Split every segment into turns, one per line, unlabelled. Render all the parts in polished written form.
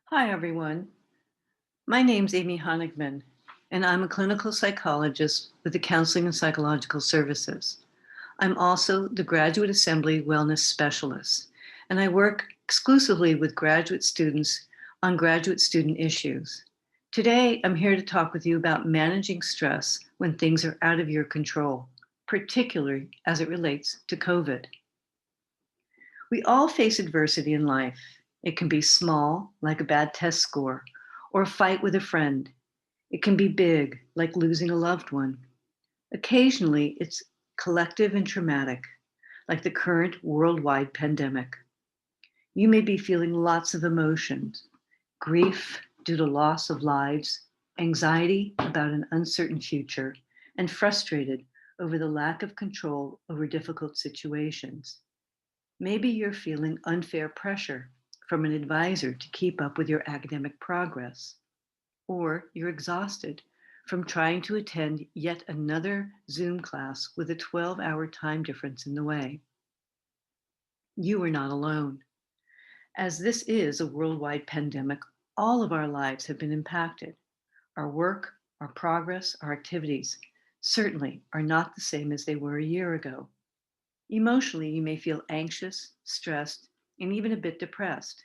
Hi, everyone. My name's Amy Honigman, and I'm a clinical psychologist with the Counseling and Psychological Services. I'm also the Graduate Assembly Wellness Specialist, and I work exclusively with graduate students on graduate student issues. Today, I'm here to talk with you about managing stress when things are out of your control, particularly as it relates to COVID. We all face adversity in life. It can be small, like a bad test score, or a fight with a friend. It can be big, like losing a loved one. Occasionally, it's collective and traumatic, like the current worldwide pandemic. You may be feeling lots of emotions: grief due to loss of lives, anxiety about an uncertain future, and frustrated over the lack of control over difficult situations. Maybe you're feeling unfair pressure from an advisor to keep up with your academic progress, or you're exhausted from trying to attend yet another Zoom class with a 12-hour time difference in the way. You are not alone. As this is a worldwide pandemic, all of our lives have been impacted. Our work, our progress, our activities certainly are not the same as they were a year ago. Emotionally, you may feel anxious, stressed, and even a bit depressed.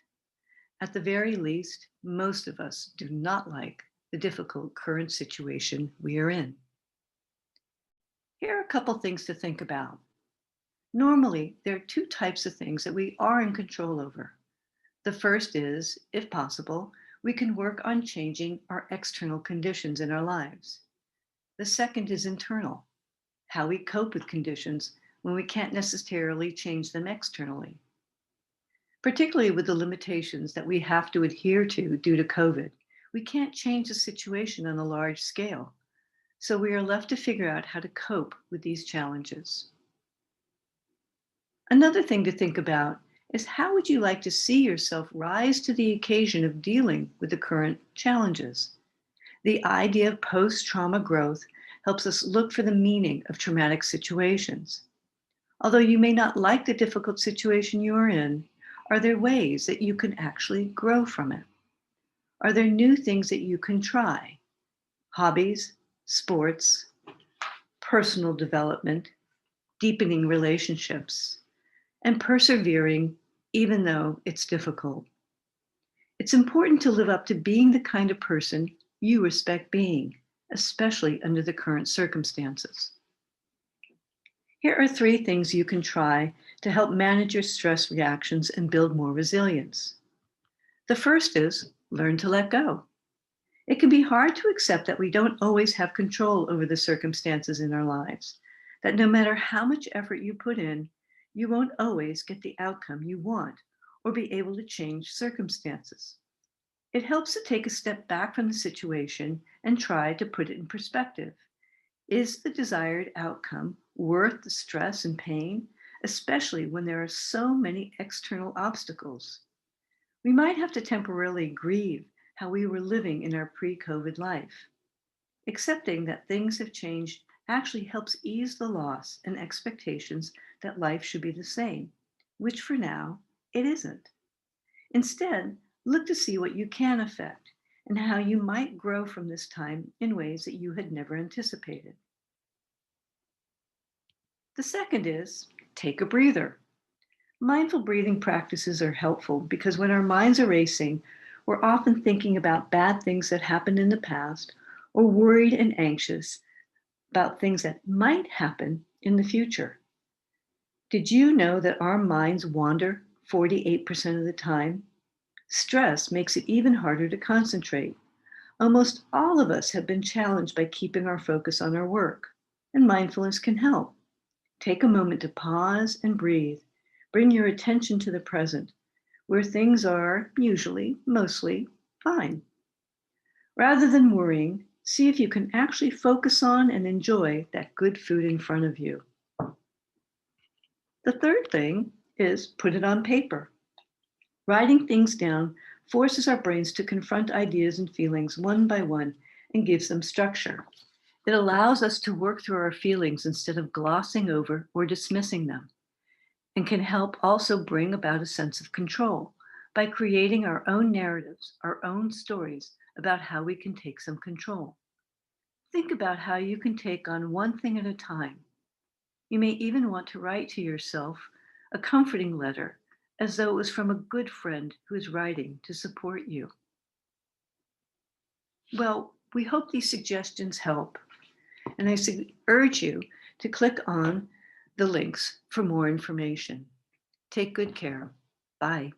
At the very least, most of us do not like the difficult current situation we are in. Here are a couple things to think about. Normally, there are two types of things that we are in control over. The first is, if possible, we can work on changing our external conditions in our lives. The second is internal, how we cope with conditions when we can't necessarily change them externally. Particularly with the limitations that we have to adhere to due to COVID, we can't change the situation on a large scale. So we are left to figure out how to cope with these challenges. Another thing to think about is, how would you like to see yourself rise to the occasion of dealing with the current challenges? The idea of post-trauma growth helps us look for the meaning of traumatic situations. Although you may not like the difficult situation you are in, are there ways that you can actually grow from it? Are there new things that you can try? Hobbies, sports, personal development, deepening relationships, and persevering even though it's difficult. It's important to live up to being the kind of person you respect being, especially under the current circumstances. Here are three things you can try to help manage your stress reactions and build more resilience. The first is learn to let go. It can be hard to accept that we don't always have control over the circumstances in our lives, that no matter how much effort you put in, you won't always get the outcome you want or be able to change circumstances. It helps to take a step back from the situation and try to put it in perspective. Is the desired outcome worth the stress and pain, especially when there are so many external obstacles? We might have to temporarily grieve how we were living in our pre-COVID life. Accepting that things have changed actually helps ease the loss and expectations that life should be the same, which for now, it isn't. Instead, look to see what you can affect and how you might grow from this time in ways that you had never anticipated. The second is take a breather. Mindful breathing practices are helpful because when our minds are racing, we're often thinking about bad things that happened in the past or worried and anxious about things that might happen in the future. Did you know that our minds wander 48% of the time? Stress makes it even harder to concentrate. Almost all of us have been challenged by keeping our focus on our work, and mindfulness can help. Take a moment to pause and breathe. Bring your attention to the present, where things are usually, mostly, fine. Rather than worrying, see if you can actually focus on and enjoy that good food in front of you. The third thing is put it on paper. Writing things down forces our brains to confront ideas and feelings one by one and gives them structure. It allows us to work through our feelings instead of glossing over or dismissing them, and can help also bring about a sense of control by creating our own narratives, our own stories about how we can take some control. Think about how you can take on one thing at a time. You may even want to write to yourself a comforting letter as though it was from a good friend who is writing to support you. Well, we hope these suggestions help, and I urge you to click on the links for more information. Take good care. Bye.